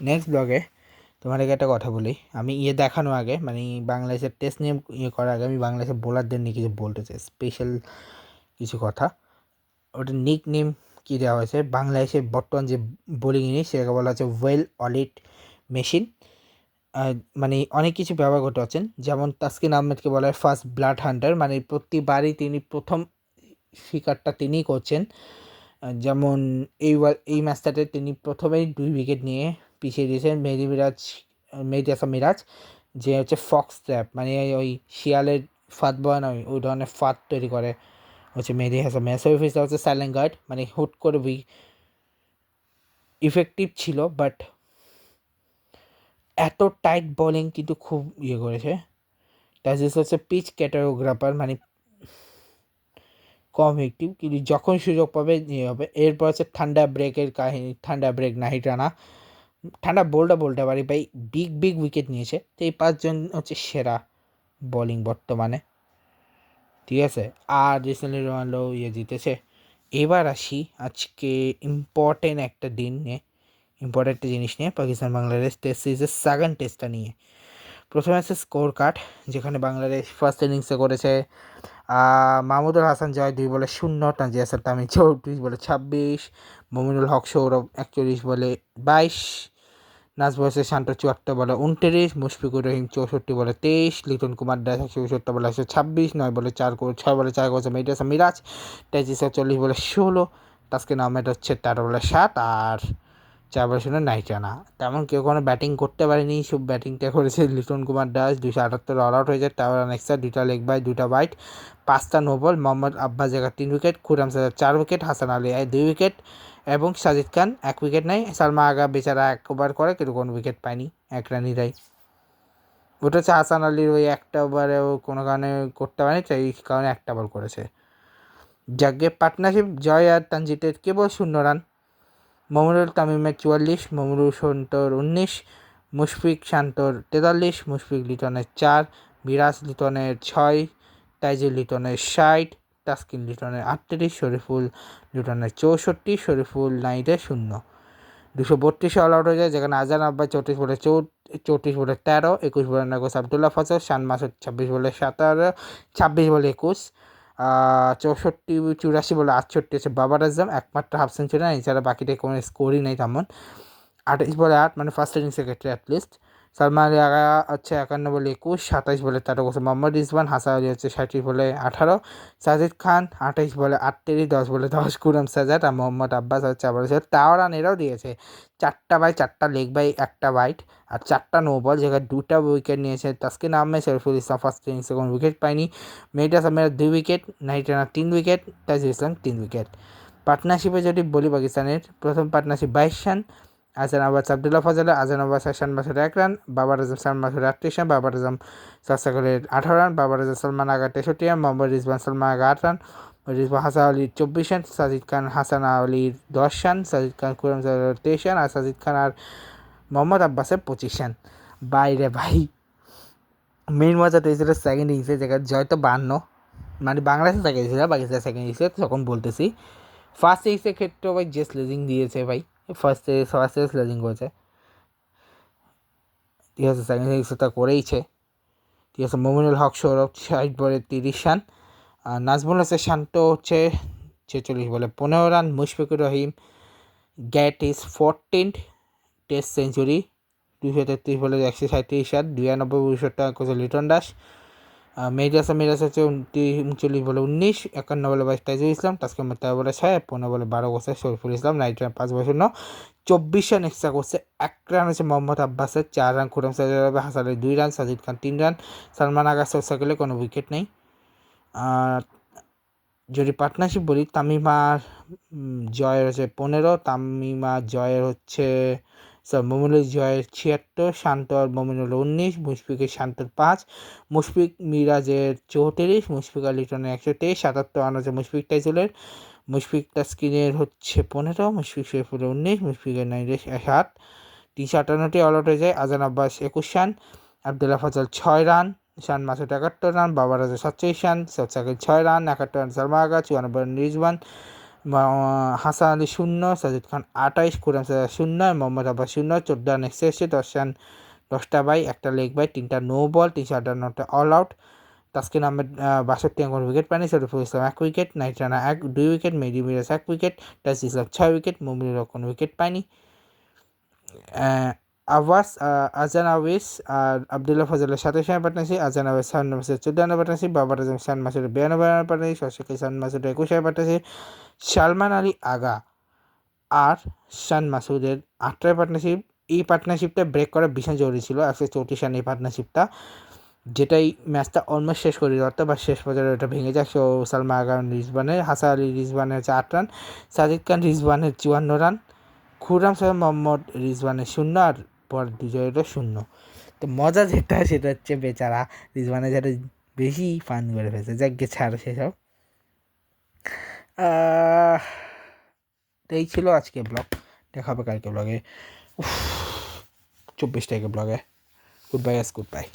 Next ব্লগে তোমাদেরকে একটা কথা বলি, আমি দেখানো আগে মানে বাংলাদেশের টেস্ট নিয়ে করার আগে আমি বাংলাদেশের বোলারদের নিয়ে কিছু বলতে চাই, স্পেশাল কিছু কথা। ওটা নিক নেম কী দেওয়া হয়েছে, বাংলাদেশের বর্তমান যে বোলিং ইনিংস সেটাকে বলা হচ্ছে ওয়েল অলিড মেশিন। মানে অনেক কিছু ব্যবহার করতে পারছেন, যেমন তাসকিন আহমেদকে বলা হয় ফার্স্ট ব্লাড হান্টার, মানে প্রতিবারই তিনি প্রথম শিকারটা তিনিই করছেন। যেমন এই ম্যাচটাতে তিনি প্রথমেই 2 উইকেট নিয়ে পিছিয়ে দিয়েছেন মেহেদী হাসান মিরাজ, যে হচ্ছে ফক্স ট্র্যাপ, মানে ওই শিয়ালের ফাঁদ বয় না, ওই ধরনের ফাঁদ তৈরি করে হচ্ছে মেহেদী হাসান মিরাজ। সৈফ ইসলাম হচ্ছে সাইলেন্ট গার্ড, মানে হুট করে ইফেক্টিভ ছিল, বাট এত টাইট বোলিং কিন্তু খুব করেছে। তাজিস হচ্ছে পিচ ক্যাটারোগ্রাফার, মানে কম একটিভ কিন্তু যখন সুযোগ পাবে হবে। এরপর হচ্ছে ঠান্ডা ব্রেকের কাহিনী, ঠান্ডা ব্রেক নাহিদ রানা, ঠান্ডা বলতে পারি ভাই, বিগ উইকেট নিয়েছে। তো এই 5জন হচ্ছে সেরা বোলিং বর্তমানে, ঠিক আছে। আর রিসেন্টলি রোনাল্ডো জিতেছে। এবার আসি আজকে ইম্পর্টেন্ট একটা জিনিস নিয়ে, পাকিস্তান বাংলাদেশ টেস্ট সিরিজের সেকেন্ড টেস্টটা নিয়ে। প্রথমে আছে স্কোর কার্ড, যেখানে বাংলাদেশ ফার্স্ট ইনিংসে করেছে মাহমুদুল হাসান জয় 2 বলে 0, তানজিদ হাসান তামিম 34 বলে 26, মমিনুল হক সৌরভ 41 বলে 22, নাজমুল হোসেন শান্ত 74 বলে 29, মুশফিকুর রহিম 64 বলে 23, লিটন কুমার দাস 167 বলে 126, 9 বলে 4 করেছে মেহেদী হাসান মিরাজ, তেজিস 40 বলে 16, তাসকিন আহমেদ হচ্ছে 13 বলে 7, আর 4 বলে 0 নাহিদ রানা। তেমন কেউ কোনো ব্যাটিং করতে পারেনি, সব ব্যাটিংটা করেছে লিটন কুমার দাস, 278 অল আউট হয়েছে, টাওয়ার রান এক্সট্রা, 2টা লেগ বাই, 2টা বাইট, 5টা নো বল। মোহাম্মদ আব্বাস জায়গা 3 wicket, Khurram Sajjad 4 wicket, Hasan Ali 2 wicket এবং সাজিদ খান 1 উইকেট নেয়। সালমা আগা বেচারা 1 ওভার করে কিন্তু কোনো উইকেট পায়নি, 1 রানই দেয়। ওটা হচ্ছে হাসান আলীর ওই একটা ওভারেও কোনো কারণে করতে পারেনি, তাই এই কারণে 1টা বল করেছে। যাকে পার্টনারশিপ জয় আর তানজিদের কেবল 0 রান। মমিনুল তামিমের 44, মমিনুল সন্তর 19, মুশফিক শান্তর 43, মুশফিক লিটনের 4, মিরাজ লিটনের 6, তাইজুল লিটনের 60, তাসকিন লিটনের 38, শরীফুল লিটনের 64, শরীফুল নাইদের 0। 232 অল আউট হয়ে যায়, যেখানে আজান আব্বাস 34 বলে 13, 21 বলে নাগোস আবদুল্লাহ ফজল, শান মাসুদ 26 বলে 17, 26 বলে 21, 84 বলে 68 হচ্ছে বাবার আজম, একমাত্র হাফ সেঞ্চুরি, এছাড়া বাকিটা কোনো স্কোরই নেই তেমন। 28 বলে 8, মানে ফার্স্ট ইনিংসের ক্ষেত্রে অ্যাটলিস্ট। সালমান আলী আগা হচ্ছে 51 বলে 21, 27 বলে 13 করছে মোহাম্মদ রিজওয়ান, হাসান আলী হচ্ছে 37 বলে 18, সাজিদ খান 28 বলে 38, 10 বলে 10 খুররাম সাজাদ, আর মোহাম্মদ আব্বাস হচ্ছে আবার টাওয়ার রান এরাও দিয়েছে, 4টা বাই 4টা লেগ বাই 1টা বাইট, আর 4টা নো বল, যেখানে 2টা উইকেট নিয়েছে তাসকিন আহমেদ। শরীফুল ইসলাম ফার্স্ট ইনিংসে কোনো উইকেট পায়নি। মেহেদী হাসান মিরাজ 2 উইকেট, নাহিদ রানা 3 উইকেট, তাজিদ ইসলাম 3 উইকেট। পার্টনারশিপে যদি বলি, পাকিস্তানের প্রথম পার্টনারশিপ 22 রান, আজান আব্বাস আবদুল্লাহ ফজলে, আজান আব্বাস হাসান মাসুদ 1 রান, বাবার আজম সালমান মাসুদ 38 রান, বাবার আজম সাকরের 18 রান, বাবার আজম সালমান আগা 63 রান, মোহাম্মদ রিজওয়ান সালমান আগা 8 রান, রিজওয়ান হাসান আলীর 24 রান, সাজিদ খান হাসান আলীর 10 রান, সাজিদ খান খুররাম 23 রান, আর সাজিদ খান আর মোহাম্মদ আব্বাসের 25 রান। বাইরে ভাই মেইন মজা তো হয়েছিল সেকেন্ড ইনিংসে, যেখানে জয় তো 52, মানে বাংলাদেশে সেকেন্ড ইনিংসে, পাকিস্তান সেকেন্ড ইনিংসে তখন বলতেছি। ফার্স্ট ইনিংসের ক্ষেত্রেও ভাই যে স্লেজিং দিয়েছে ভাই, ফার্স্ট স্লেজিং করেছে, ঠিক আছে। সেকেন্ড ইনিংসে তা করেইছে, ঠিক আছে। মমিনুল হক সৌরভ 60 বলে 30 রান, আর নাজমুল হোসেন শান্ত হচ্ছে 46 বলে 15 run, Mushfiqur Rahim got his 14 test century, 233 বলে 137 রান, 92 উইকেট করছে লিটন দাস। মেহেদী হাসান মিরাজ হচ্ছে 39 বলে 19, 51 বলে 22 তাইজুল ইসলাম, তাসকিন আহমেদ 13 বলে 6, 15 বলে 12 করছে শরীফুল ইসলাম, নাইট রান 5 বলে 0, 24 রান এক্সট্রা করছে। 1 রান হচ্ছে মোহাম্মদ আব্বাসের, 4 রান খুররাম সাজাদ, হাসান আলী 2 রান, সাজিদ খান 3 রান, সালমান আগা সাইকেলে কোনো উইকেট নেই। আর যদি পার্টনারশিপ বলি, তামিমার জয়ের হচ্ছে 15, তামিমা জয়ের হচ্ছে মমিনুল জয়ের 76, শান্ত আর মমিনুল 19, মুশফিকের শান্তর 5, মুশফিক মিরাজের 34, মুশফিক আর লিটনের 123, 77 রান হচ্ছে মুশফিক টাইজুলের, মুশফিক তাসকিনের হচ্ছে 15, মুশফিক শরীফুলের 19, মুশফিকের 7, 358টি অল আউট হয়ে যায়। Azan Abbas 21 run, Abdullah Fazal 6 run, Shan Masood 71 run, Babar Azam 47 run, Saud Shakeel 6 run, 71 run Salma Agha, 94 run Rizwan, Hasan Ali 0, Sajid Khan 28, Khurram Saja 0, Mohammad Abbas 0, 14 run এক্সেসে, 10 রান 10টা বাই, 1টা লেগ বাই, 3টা নো বল, 358টা অল আউট। তাসকিন আহমেদ 62 অঙ্কন উইকেট পায়নি, Shariful Islam 1 wicket, night Rana 2 wicket, মেহেদী মিরাজ 1 উইকেট, তাজ ইসলাম 6 উইকেট, মুমিনুর রহমান কোনো উইকেট পায়নি। আজান আওয়েস আর আবদুল্লাহ ফজলের 27 রানের পার্টনারশিপ, আজান আওয়েস শান মাসুদের 14 রানের পার্টনারশিপ, বাবার আজম শান মাসুদের 92 রানের পার্টনারশিপ, শশী শান মাসুদের 21 রানের পার্টনারশিপ, সালমান আলী আগা আর শান মাসুদের 8 রানের পার্টনারশিপ। এই পার্টনারশিপটা ব্রেক করা ভীষণ জরুরি ছিল, 134 রান এই পার্টনারশিপটা, যেটাই ম্যাচটা অলমোস্ট শেষ করে দিতে বা শেষ পর্যায়ে ওটা ভেঙে যায়। সো সালমা আগা রিজওয়ানের, হাসান আলী রিজওয়ানের হচ্ছে 8 রান, সাজিদ খান রিজওয়ানের 54 রান, খুররাম সাহেব মোহাম্মদ রিজওয়ানের 0 আর পর বিজয়েরও 0। তো মজা যেটা সেটা হচ্ছে বেচারা রিজওয়ানের যেটা বেশি ফান করে ফেলছে, যাক গে ছাড় সেসব। তো এই ছিল আজকে ব্লগ, দেখা হবে কালকে ব্লগে, 24 তারিখে ব্লগে। Good bye, good bye.